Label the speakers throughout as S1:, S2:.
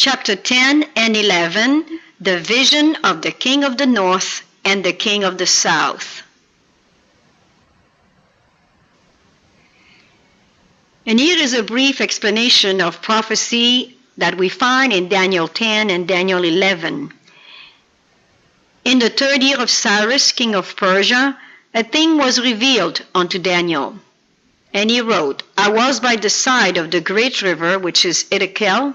S1: chapter 10 and 11, the vision of the king of the north and the king of the south. And here is a brief explanation of prophecy that we find in Daniel 10 and Daniel 11. In the 3rd year of Cyrus, king of Persia, a thing was revealed unto Daniel. And he wrote, I was by the side of the great river, which is Edekel.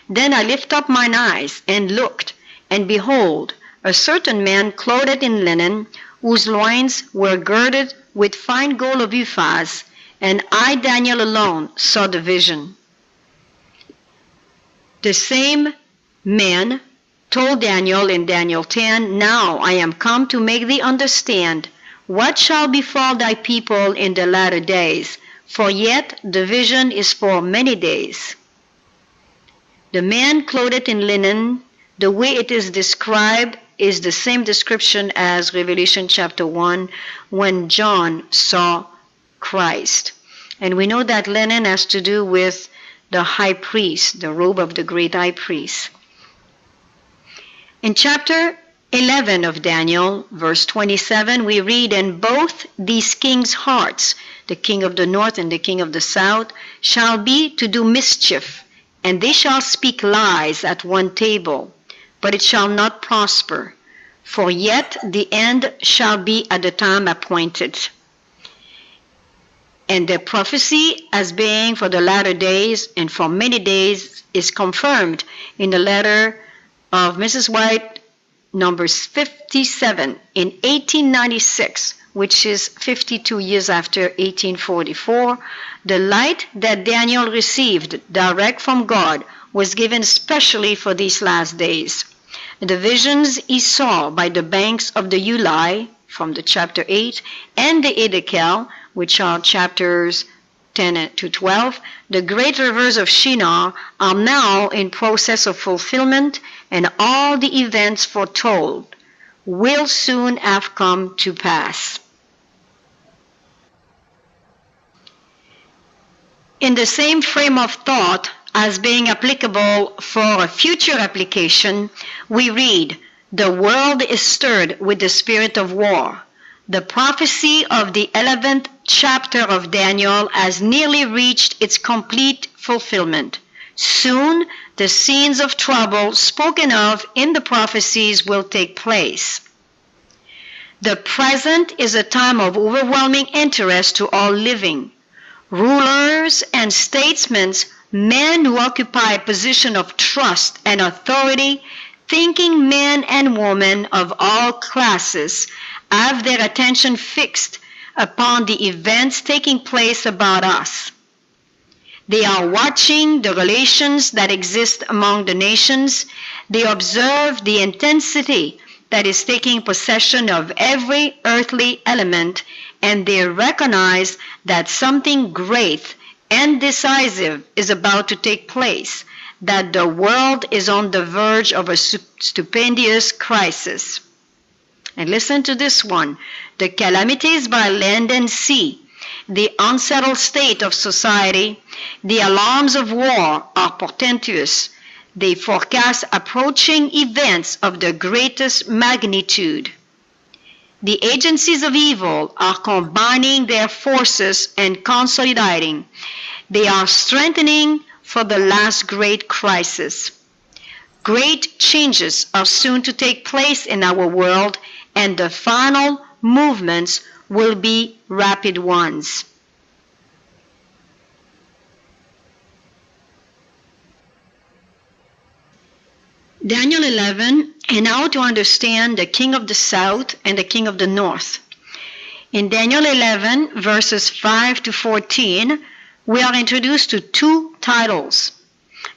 S1: Then I lifted up mine eyes and looked, and behold, a certain man clothed in linen, whose loins were girded with fine gold of Uphaz, and I, Daniel, alone saw the vision. The same man told Daniel in Daniel 10, Now I am come to make thee understand what shall befall thy people in the latter days, for yet the vision is for many days. The man clothed in linen, the way it is described is the same description as Revelation chapter 1 when John saw Christ. And we know that linen has to do with the high priest, the robe of the great high priest. In chapter 11 of Daniel, verse 27, we read, And both these kings' hearts, the king of the north and the king of the south, shall be to do mischief, and they shall speak lies at one table, but it shall not prosper, for yet the end shall be at the time appointed. And the prophecy as being for the latter days and for many days is confirmed in the letter of Mrs. White, number 57, in 1896, which is 52 years after 1844. The light that Daniel received direct from God was given specially for these last days. The visions he saw by the banks of the Ulai, from the chapter 8, and the Edekel, which are chapters 10 to 12, the great rivers of Shinar are now in process of fulfillment, and all the events foretold will soon have come to pass. In the same frame of thought as being applicable for a future application, we read, The world is stirred with the spirit of war. The prophecy of the 11th chapter of Daniel has nearly reached its complete fulfillment. Soon, the scenes of trouble spoken of in the prophecies will take place. The present is a time of overwhelming interest to all living. Rulers and statesmen, men who occupy a position of trust and authority, thinking men and women of all classes, have their attention fixed upon the events taking place about us. They are watching the relations that exist among the nations. They observe the intensity that is taking possession of every earthly element, and they recognize that something great and decisive is about to take place, that the world is on the verge of a stupendous crisis. And listen to this one. The calamities by land and sea, the unsettled state of society, the alarms of war are portentous. They forecast approaching events of the greatest magnitude. The agencies of evil are combining their forces and consolidating. They are strengthening for the last great crisis. Great changes are soon to take place in our world, and the final movements will be rapid ones. Daniel 11, and how to understand the king of the south and the king of the north. In Daniel 11, verses 5 to 14, we are introduced to two titles,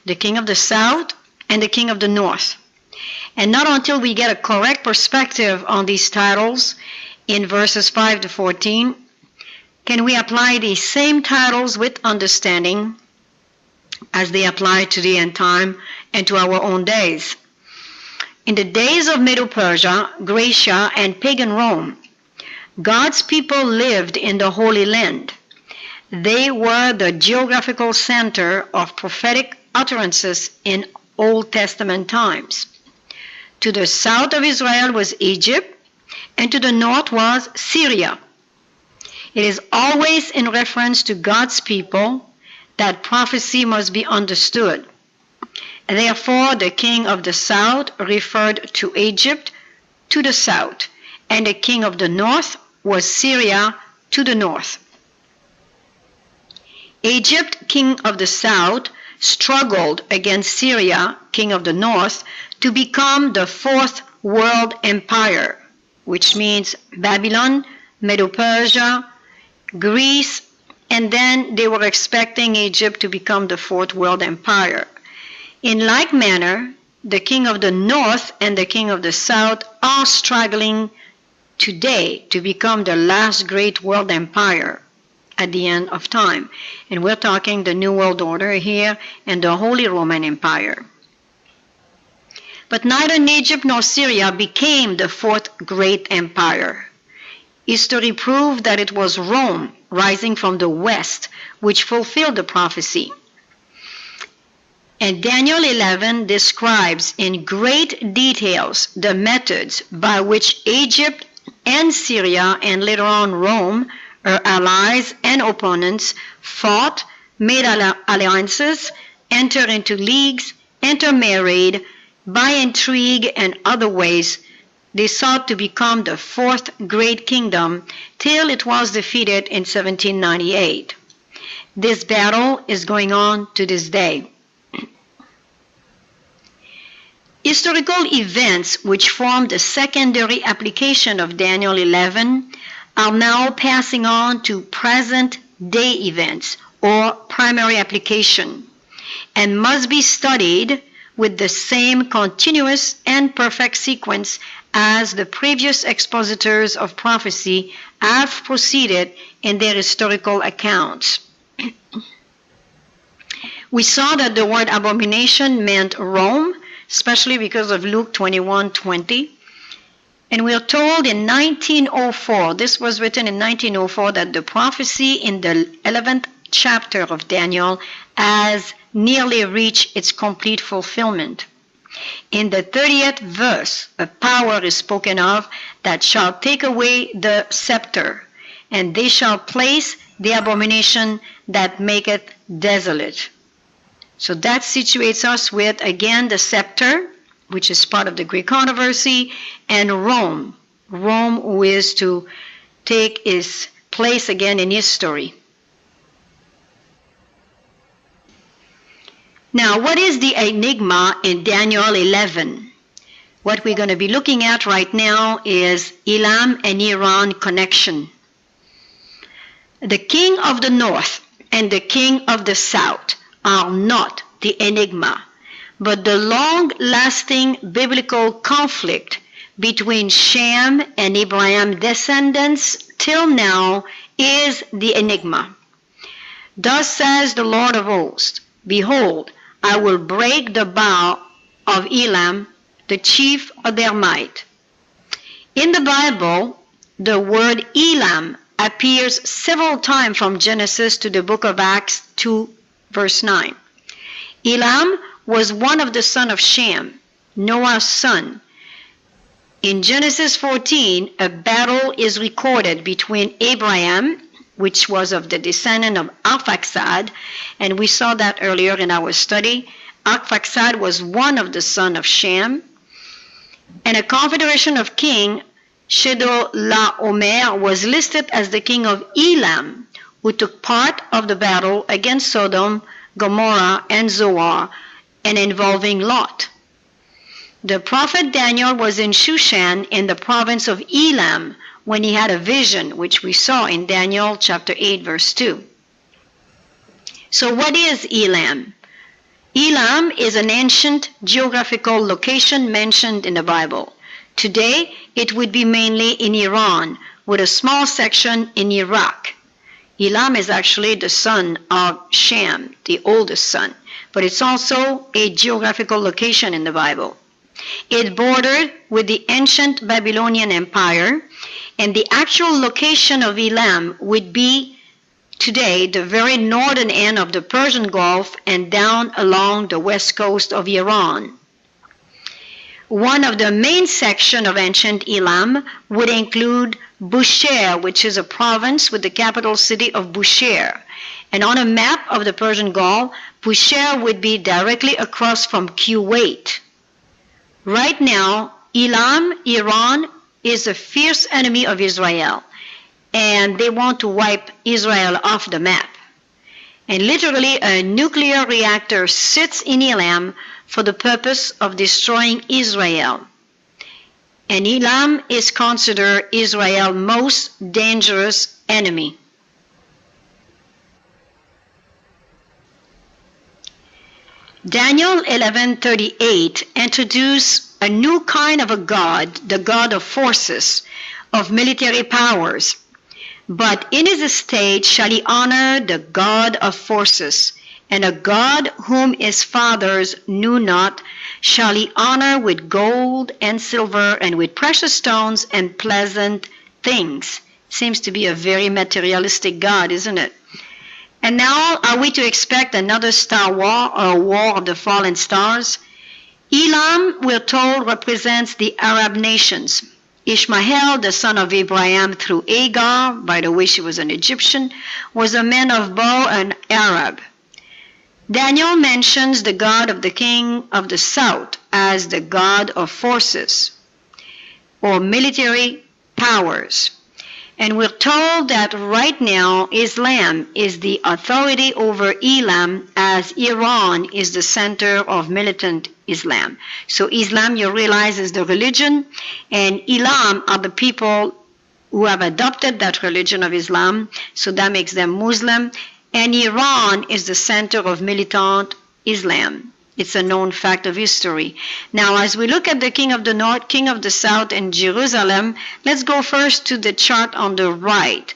S1: the king of the south and the king of the north. And not until we get a correct perspective on these titles in verses 5 to 14 can we apply these same titles with understanding as they apply to the end time and to our own days. In the days of Medo-Persia, Gracia, and pagan Rome, God's people lived in the Holy Land. They were the geographical center of prophetic utterances in Old Testament times. To the south of Israel was Egypt, and to the north was Syria. It is always in reference to God's people that prophecy must be understood. Therefore, the king of the south referred to Egypt to the south, and the king of the north was Syria to the north. Egypt, king of the south, struggled against Syria, king of the north, to become the fourth world empire, which means Babylon, Medo-Persia, Greece, and then they were expecting Egypt to become the fourth world empire. In like manner, the king of the north and the king of the south are struggling today to become the last great world empire at the end of time. And we're talking the New World Order here and the Holy Roman Empire. But neither Egypt nor Syria became the fourth great empire. History proved that it was Rome, rising from the west, which fulfilled the prophecy. And Daniel 11 describes in great details the methods by which Egypt and Syria, and later on Rome, her allies and opponents, fought, made alliances, entered into leagues, intermarried, by intrigue and other ways. They sought to become the fourth great kingdom till it was defeated in 1798. This battle is going on to this day. Historical events which form the secondary application of Daniel 11 are now passing on to present-day events or primary application, and must be studied with the same continuous and perfect sequence as the previous expositors of prophecy have proceeded in their historical accounts. We saw that the word abomination meant Rome, especially because of Luke 21:20. And we are told in 1904, this was written in 1904, that the prophecy in the 11th chapter of Daniel has nearly reached its complete fulfillment. In the 30th verse, a power is spoken of that shall take away the scepter, and they shall place the abomination that maketh desolate. So that situates us with, again, the scepter, which is part of the Greek controversy, and Rome. Rome, who is to take his place again in history. Now, what is the enigma in Daniel 11? What we're going to be looking at right now is Elam and Iran connection. The king of the north and the king of the south are not the enigma, but the long-lasting biblical conflict between Shem and Abraham descendants till now is the enigma. Thus says the Lord of hosts, behold, I will break the bow of Elam, the chief of their might. In the Bible, the word Elam appears several times from Genesis to the book of Acts 2, verse 9. Elam was one of the sons of Shem, Noah's son. In Genesis 14, a battle is recorded between Abraham, which was of the descendant of Arphaxad, and we saw that earlier in our study. Arphaxad was one of the sons of Shem, and a confederation of king, Chedorlaomer, was listed as the king of Elam, who took part of the battle against Sodom, Gomorrah, and Zoar, and involving Lot. The prophet Daniel was in Shushan in the province of Elam when he had a vision, which we saw in Daniel chapter 8, verse 2. So what is Elam? Elam is an ancient geographical location mentioned in the Bible. Today, it would be mainly in Iran, with a small section in Iraq. Elam is actually the son of Shem, the oldest son, but it's also a geographical location in the Bible. It bordered with the ancient Babylonian Empire, and the actual location of Elam would be today the very northern end of the Persian Gulf and down along the west coast of Iran. One of the main sections of ancient Elam would include Bushehr, which is a province with the capital city of Bushehr. And on a map of the Persian Gulf, Bushehr would be directly across from Kuwait. Right now, Elam, Iran, is a fierce enemy of Israel, and they want to wipe Israel off the map. And literally, a nuclear reactor sits in Elam for the purpose of destroying Israel. And Elam is considered Israel's most dangerous enemy. Daniel 11:38 introduced a new kind of a god, the god of forces, of military powers. But in his estate shall he honor the God of forces, and a God whom his fathers knew not shall he honor with gold and silver and with precious stones and pleasant things. Seems to be a very materialistic God, isn't it? And now, are we to expect another star war or a war of the fallen stars? Elam, we're told, represents the Arab nations. Ishmael, the son of Abraham through Hagar, by the way she was an Egyptian, was a man of bow and Arab. Daniel mentions the God of the king of the south as the God of forces or military powers. And we're told that right now Islam is the authority over Elam, as Iran is the center of militant Islam. So Islam, you realize, is the religion, and Elam are the people who have adopted that religion of Islam, so that makes them Muslim. And Iran is the center of militant Islam. It's a known fact of history. Now, as we look at the king of the north, king of the south, and Jerusalem, let's go first to the chart on the right,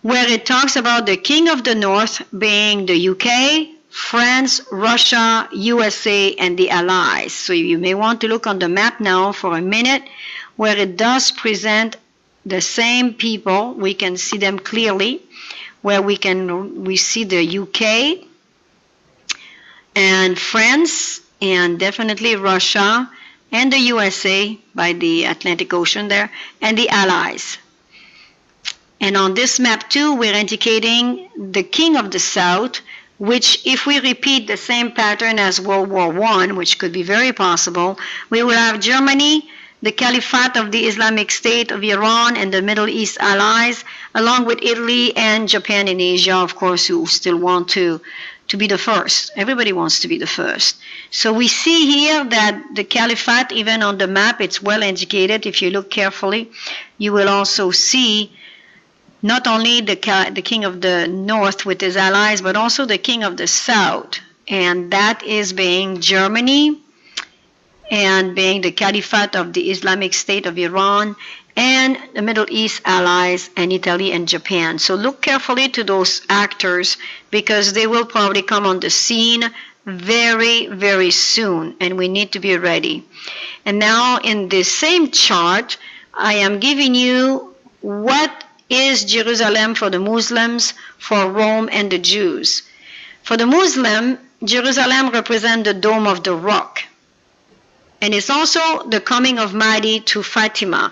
S1: where it talks about the king of the north being the UK, France, Russia, USA, and the Allies. So you may want to look on the map now for a minute, where it does present the same people. We can see them clearly, where we see the UK, and France, and definitely Russia, and the USA by the Atlantic Ocean there, and the Allies. And on this map too, we're indicating the king of the south, which if we repeat the same pattern as World War I, which could be very possible, we will have Germany, the Caliphate of the Islamic State of Iran, and the Middle East allies, along with Italy and Japan and Asia, of course, who still want to be the first. Everybody wants to be the first. So we see here that the Caliphate, even on the map, it's well indicated. If you look carefully, you will also see not only the king of the north with his allies, but also the king of the south. And that is being Germany, and being the Caliphate of the Islamic State of Iran, and the Middle East allies, and Italy and Japan. So look carefully to those actors, because they will probably come on the scene very, very soon, and we need to be ready. And now in this same chart, I am giving you what is Jerusalem for the Muslims, for Rome and the Jews. For the Muslim, Jerusalem represents the Dome of the Rock. And it's also the coming of Mahdi to Fatima.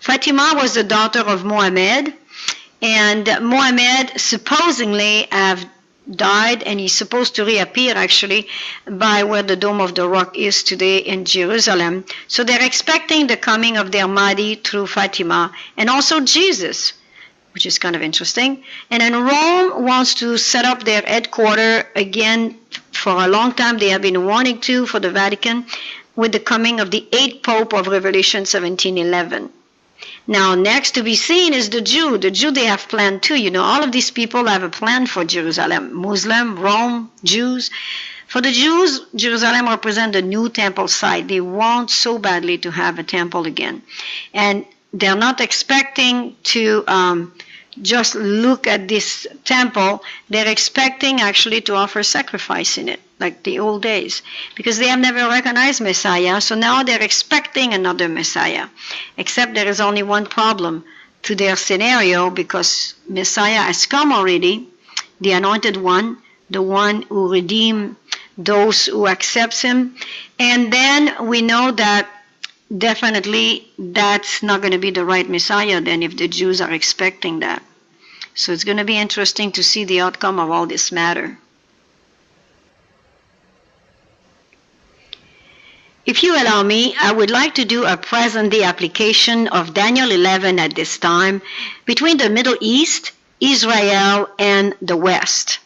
S1: Fatima was the daughter of Muhammad, and Muhammad supposedly have died, and he's supposed to reappear actually by where the Dome of the Rock is today in Jerusalem. So they're expecting the coming of their Mahdi through Fatima, and also Jesus, which is kind of interesting. And then Rome wants to set up their headquarters again. For a long time they have been wanting to, for the Vatican, with the coming of the 8th Pope of Revelation 1711. Now, next to be seen is the Jew. The Jew, they have planned too. You know, all of these people have a plan for Jerusalem. Muslim, Rome, Jews. For the Jews, Jerusalem represents the new temple site. They want so badly to have a temple again. And they're not expecting to just look at this temple. They're expecting actually to offer sacrifice in it, like the old days, because they have never recognized Messiah. So now they're expecting another Messiah, except there is only one problem. to their scenario, because Messiah has come already, the anointed one, the one who redeemed those who accept him. And then we know that definitely that's not going to be the right Messiah then, if the Jews are expecting that. So it's going to be interesting to see the outcome of all this matter. If you allow me, I would like to do a present-day application of Daniel 11 at this time between the Middle East, Israel, and the West.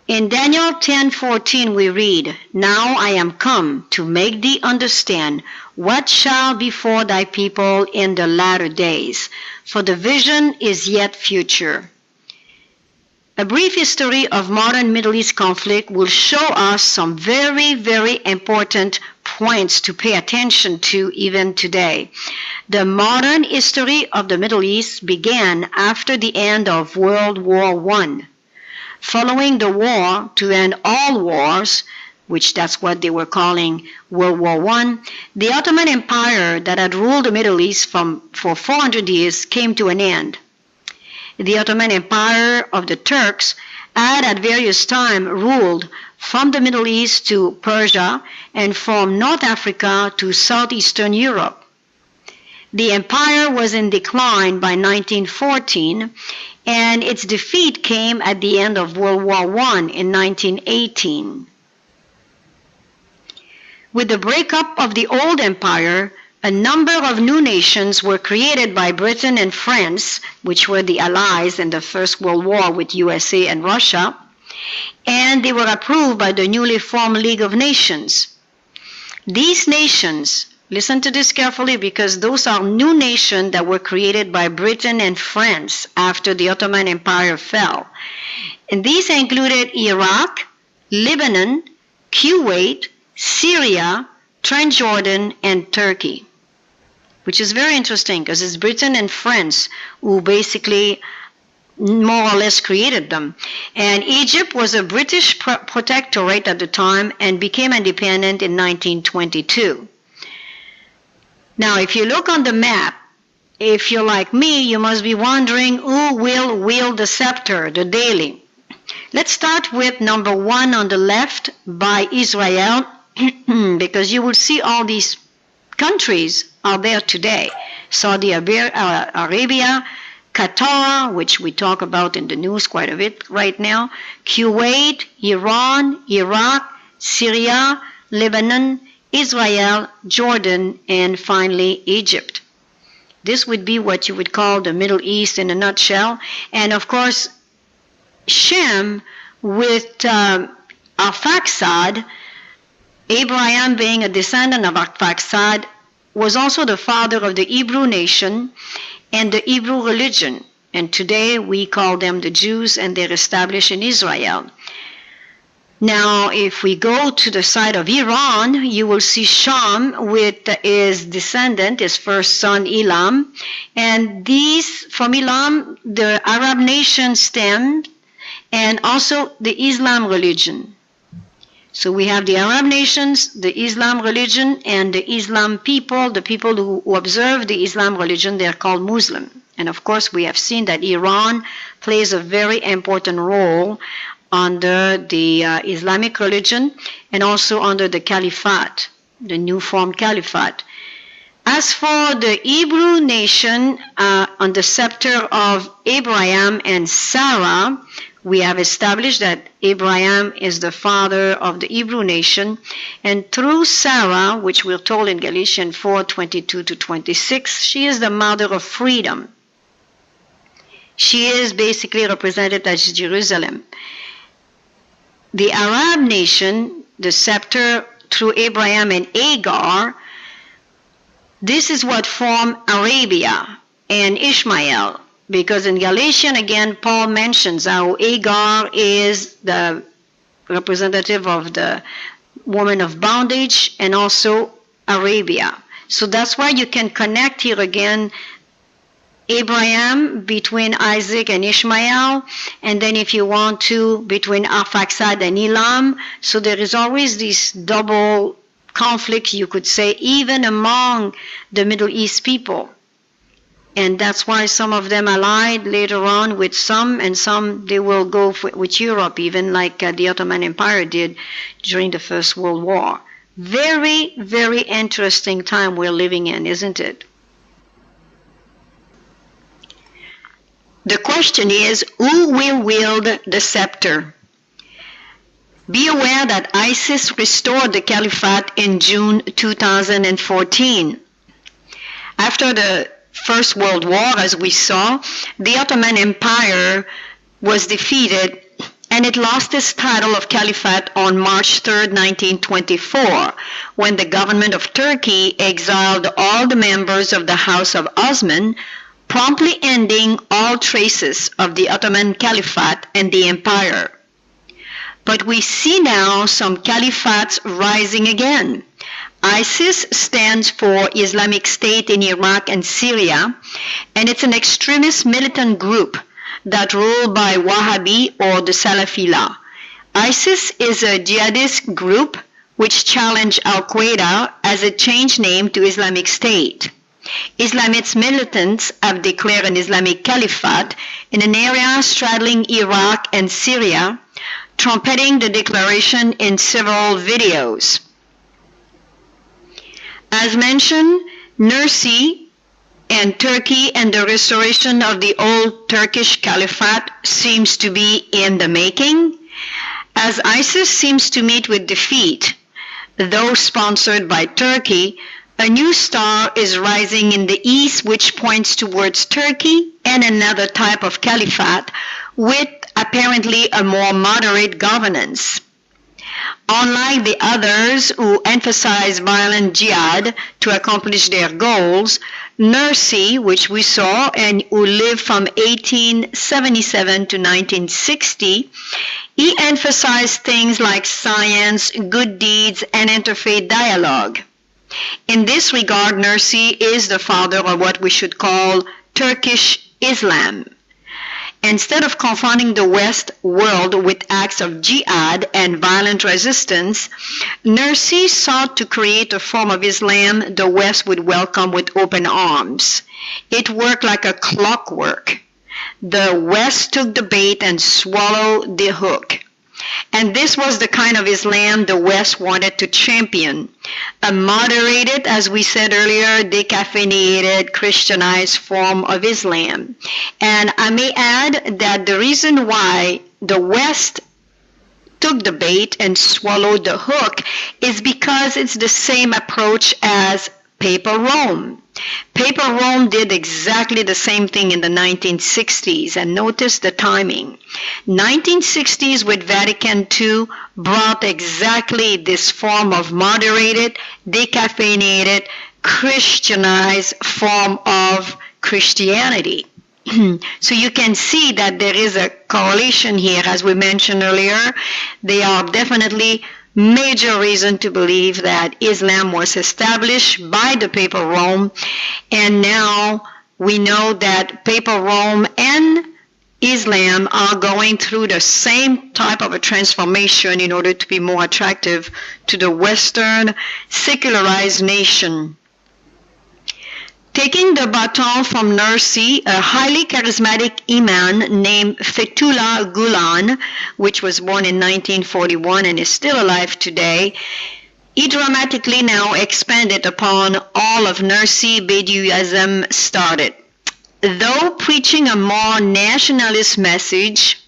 S1: In Daniel 10:14 we read, "Now I am come to make thee understand what shall befall thy people in the latter days, for the vision is yet future." A brief history of modern Middle East conflict will show us some very, very important points to pay attention to even today. The modern history of the Middle East began after the end of World War I. Following the war to end all wars, which that's what they were calling World War I, the Ottoman Empire that had ruled the Middle East for 400 years came to an end. The Ottoman Empire of the Turks had at various times ruled from the Middle East to Persia and from North Africa to southeastern Europe. The empire was in decline by 1914, and its defeat came at the end of World War I in 1918. With the breakup of the old empire, a number of new nations were created by Britain and France, which were the allies in the First World War with USA and Russia, and they were approved by the newly formed League of Nations. These nations, listen to this carefully, because those are new nations that were created by Britain and France after the Ottoman Empire fell. And these included Iraq, Lebanon, Kuwait, Syria, Transjordan, and Turkey, which is very interesting because it's Britain and France who basically more or less created them. And Egypt was a British protectorate at the time and became independent in 1922. Now, if you look on the map, if you're like me, you must be wondering who will wield the scepter, the daily. Let's start with number 1 on the left by Israel, because you will see all these countries are there today. Saudi Arabia, Qatar, which we talk about in the news quite a bit right now, Kuwait, Iran, Iraq, Syria, Lebanon, Israel, Jordan, and finally Egypt. This would be what you would call the Middle East in a nutshell. And of course, Shem with Arphaxad, Abraham being a descendant of Arphaxad, was also the father of the Hebrew nation and the Hebrew religion. And today we call them the Jews, and they're established in Israel. Now, if we go to the side of Iran, you will see Sham with his descendant, his first son Elam. And these, from Elam, the Arab nation stemmed, and also the Islam religion. So we have the Arab nations, the Islam religion, and the Islam people, the people who observe the Islam religion, they're called Muslim. And of course, we have seen that Iran plays a very important role under the Islamic religion and also under the Caliphate, the new formed Caliphate. As for the Hebrew nation, on the scepter of Abraham and Sarah, we have established that Abraham is the father of the Hebrew nation, and through Sarah, which we're told in Galatians 4:22-26, she is the mother of freedom. She is basically represented as Jerusalem. The Arab nation, the scepter through Abraham and Hagar, this is what formed Arabia and Ishmael. Because in Galatians, again, Paul mentions how Hagar is the representative of the woman of bondage and also Arabia. So that's why you can connect here again Abraham between Isaac and Ishmael, and then if you want to, between Arphaxad and Elam. So there is always this double conflict, you could say, even among the Middle East people. And that's why some of them allied later on with some, and some they will go with Europe, even like the Ottoman Empire did during the First World War. Very, very interesting time we're living in, isn't it? The question is, who will wield the scepter? Be aware that ISIS restored the caliphate in June 2014. After the First World War, as we saw, the Ottoman Empire was defeated and it lost its title of caliphate on March 3, 1924, when the government of Turkey exiled all the members of the House of Osman, promptly ending all traces of the Ottoman Caliphate and the empire. But we see now some caliphates rising again. ISIS stands for Islamic State in Iraq and Syria, and it's an extremist militant group that ruled by Wahhabi or the Salafillah. ISIS is a jihadist group which challenged Al-Qaeda as it changed name to Islamic State. Islamist militants have declared an Islamic caliphate in an area straddling Iraq and Syria, trumpeting the declaration in several videos. As mentioned, Nursi and Turkey and the restoration of the old Turkish caliphate seems to be in the making, as ISIS seems to meet with defeat. Though sponsored by Turkey, a new star is rising in the east which points towards Turkey and another type of caliphate with apparently a more moderate governance. Unlike the others who emphasize violent jihad to accomplish their goals, Nursi, which we saw and who lived from 1877 to 1960, he emphasized things like science, good deeds, and interfaith dialogue. In this regard, Nursi is the father of what we should call Turkish Islam. Instead of confronting the West world with acts of jihad and violent resistance, Nursi sought to create a form of Islam the West would welcome with open arms. It worked like a clockwork. The West took the bait and swallowed the hook. And this was the kind of Islam the West wanted to champion. A moderated, as we said earlier, decaffeinated, Christianized form of Islam. And I may add that the reason why the West took the bait and swallowed the hook is because it's the same approach as Papal Rome. Papal Rome did exactly the same thing in the 1960s, and notice the timing. 1960s with Vatican II brought exactly this form of moderated, decaffeinated, Christianized form of Christianity. So you can see that there is a correlation here, as we mentioned earlier. They are definitely major reason to believe that Islam was established by the Papal Rome, and now we know that Papal Rome and Islam are going through the same type of a transformation in order to be more attractive to the Western secularized nation. Taking the baton from Nursi, a highly charismatic imam named Fethullah Gulen, which was born in 1941 and is still alive today, he dramatically now expanded upon all of Nursi Bediüzzaman started. Though preaching a more nationalist message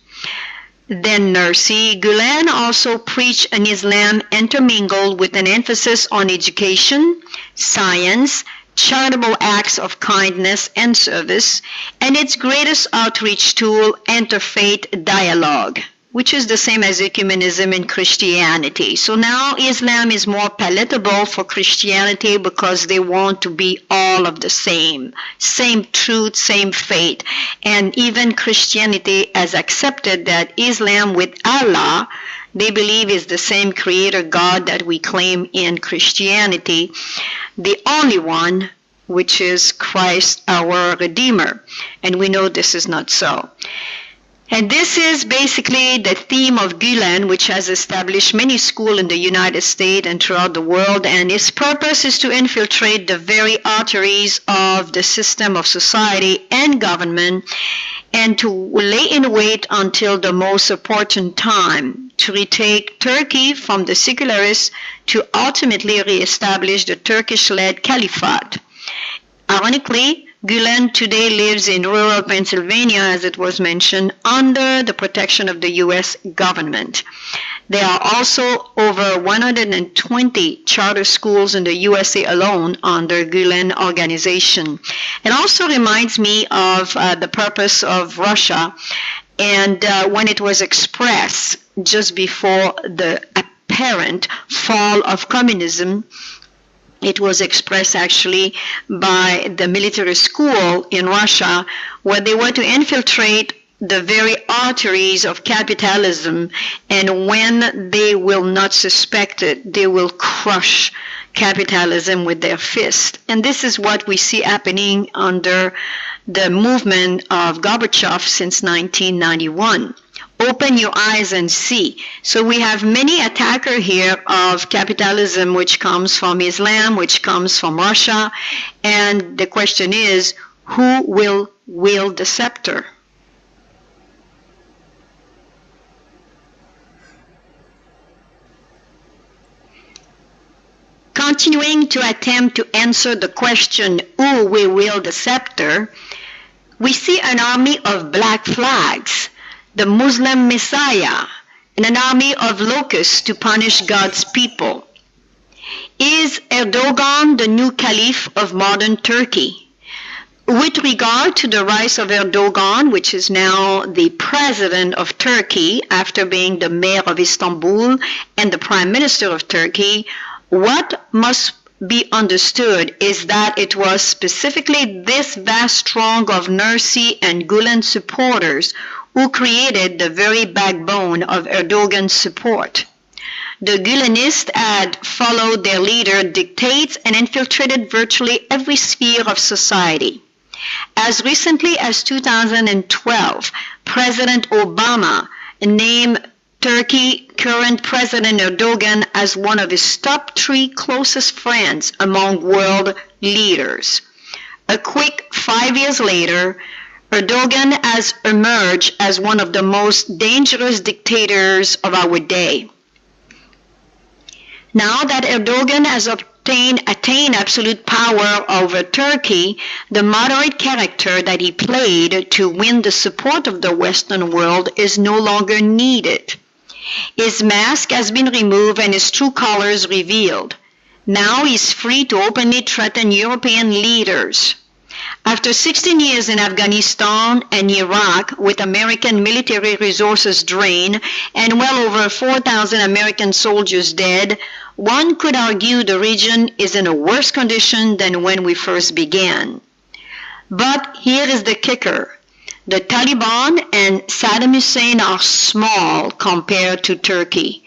S1: than Nursi, Gulen also preached an Islam intermingled with an emphasis on education, science, charitable acts of kindness and service, and its greatest outreach tool, interfaith dialogue, which is the same as ecumenism in Christianity. So now Islam is more palatable for Christianity because they want to be all of the same truth, same faith. And even Christianity has accepted that Islam with Allah, they believe is the same creator God that we claim in Christianity, the only one, which is Christ our Redeemer. And we know this is not so. And this is basically the theme of Gulen, which has established many schools in the United States and throughout the world. And its purpose is to infiltrate the very arteries of the system of society and government, and to lay in wait until the most opportune time to retake Turkey from the secularists to ultimately reestablish the Turkish-led caliphate. Ironically, Gulen today lives in rural Pennsylvania, as it was mentioned, under the protection of the U.S. government. There are also over 120 charter schools in the USA alone under Gulen organization. It also reminds me of the purpose of Russia, and when it was expressed just before the apparent fall of communism, it was expressed actually by the military school in Russia, where they were to infiltrate the very arteries of capitalism, and when they will not suspect it, they will crush capitalism with their fist. And this is what we see happening under the movement of Gorbachev since 1991. Open your eyes and see. So we have many attackers here of capitalism, which comes from Islam, which comes from Russia. And the question is, who will wield the scepter? Continuing to attempt to answer the question, who will wield the scepter, we see an army of black flags, the Muslim Messiah, and an army of locusts to punish God's people. Is Erdogan the new caliph of modern Turkey? With regard to the rise of Erdogan, which is now the president of Turkey after being the mayor of Istanbul and the prime minister of Turkey, what must be understood is that it was specifically this vast throng of Nursi and Gulen supporters who created the very backbone of Erdogan's support. The Gulenists had followed their leader dictates and infiltrated virtually every sphere of society. As recently as 2012, President Obama named Turkey current President Erdogan as one of his top 3 closest friends among world leaders. A quick 5 years later, Erdogan has emerged as one of the most dangerous dictators of our day. Now that Erdogan has attained absolute power over Turkey, the moderate character that he played to win the support of the Western world is no longer needed. His mask has been removed and his true colors revealed. Now he is free to openly threaten European leaders. After 16 years in Afghanistan and Iraq, with American military resources drained and well over 4,000 American soldiers dead, one could argue the region is in a worse condition than when we first began. But here is the kicker. The Taliban and Saddam Hussein are small compared to Turkey.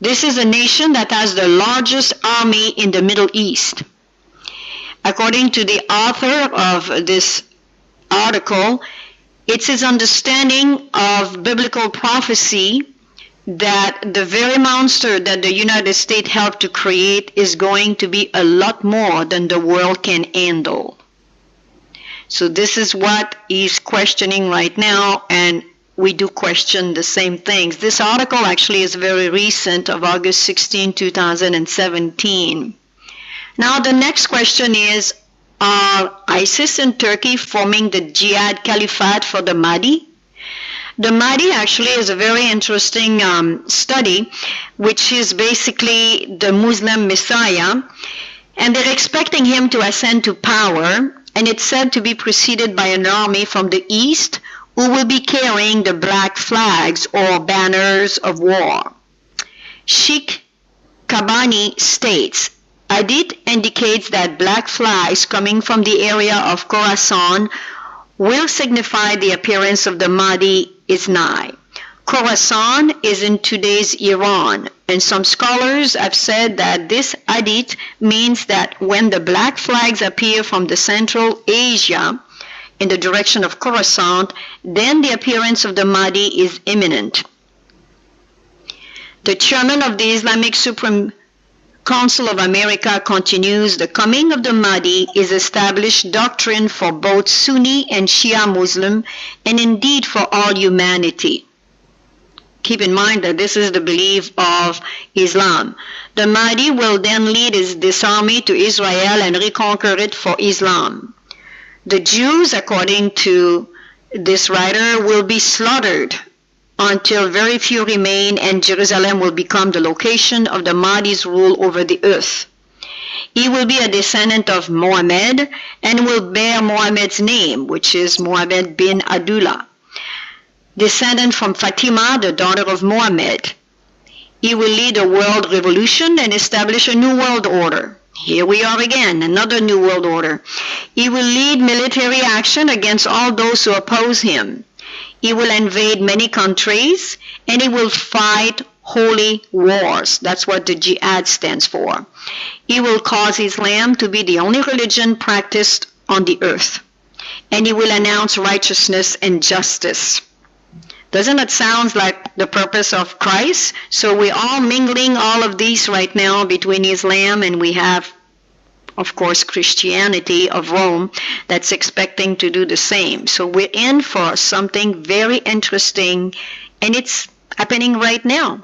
S1: This is a nation that has the largest army in the Middle East. According to the author of this article, it's his understanding of biblical prophecy that the very monster that the United States helped to create is going to be a lot more than the world can handle. So this is what he's questioning right now, and we do question the same things. This article actually is very recent, of August 16, 2017. Now the next question is, are ISIS and Turkey forming the Jihad Caliphate for the Mahdi? The Mahdi actually is a very interesting study, which is basically the Muslim Messiah, and they're expecting him to ascend to power, and it's said to be preceded by an army from the east who will be carrying the black flags or banners of war. Sheikh Kabani states, Hadith indicates that black flags coming from the area of Khorasan will signify the appearance of the Mahdi is nigh. Khorasan is in today's Iran, and some scholars have said that this hadith means that when the black flags appear from the Central Asia, in the direction of Khorasan, then the appearance of the Mahdi is imminent. The chairman of the Islamic Supreme Council of America continues, the coming of the Mahdi is established doctrine for both Sunni and Shia Muslim, and indeed for all humanity. Keep in mind that this is the belief of Islam. The Mahdi will then lead this army to Israel and reconquer it for Islam. The Jews, according to this writer, will be slaughtered until very few remain, and Jerusalem will become the location of the Mahdi's rule over the earth. He will be a descendant of Mohammed and will bear Mohammed's name, which is Mohammed bin Abdullah, descendant from Fatima, the daughter of Mohammed. He will lead a world revolution and establish a new world order. Here we are again, another new world order. He will lead military action against all those who oppose him. He will invade many countries, and he will fight holy wars. That's what the jihad stands for. He will cause Islam to be the only religion practiced on the earth, and he will announce righteousness and justice. Doesn't it sound like the purpose of Christ? So we're all mingling all of these right now between Islam, and we have, of course, Christianity of Rome that's expecting to do the same. So we're in for something very interesting, and it's happening right now.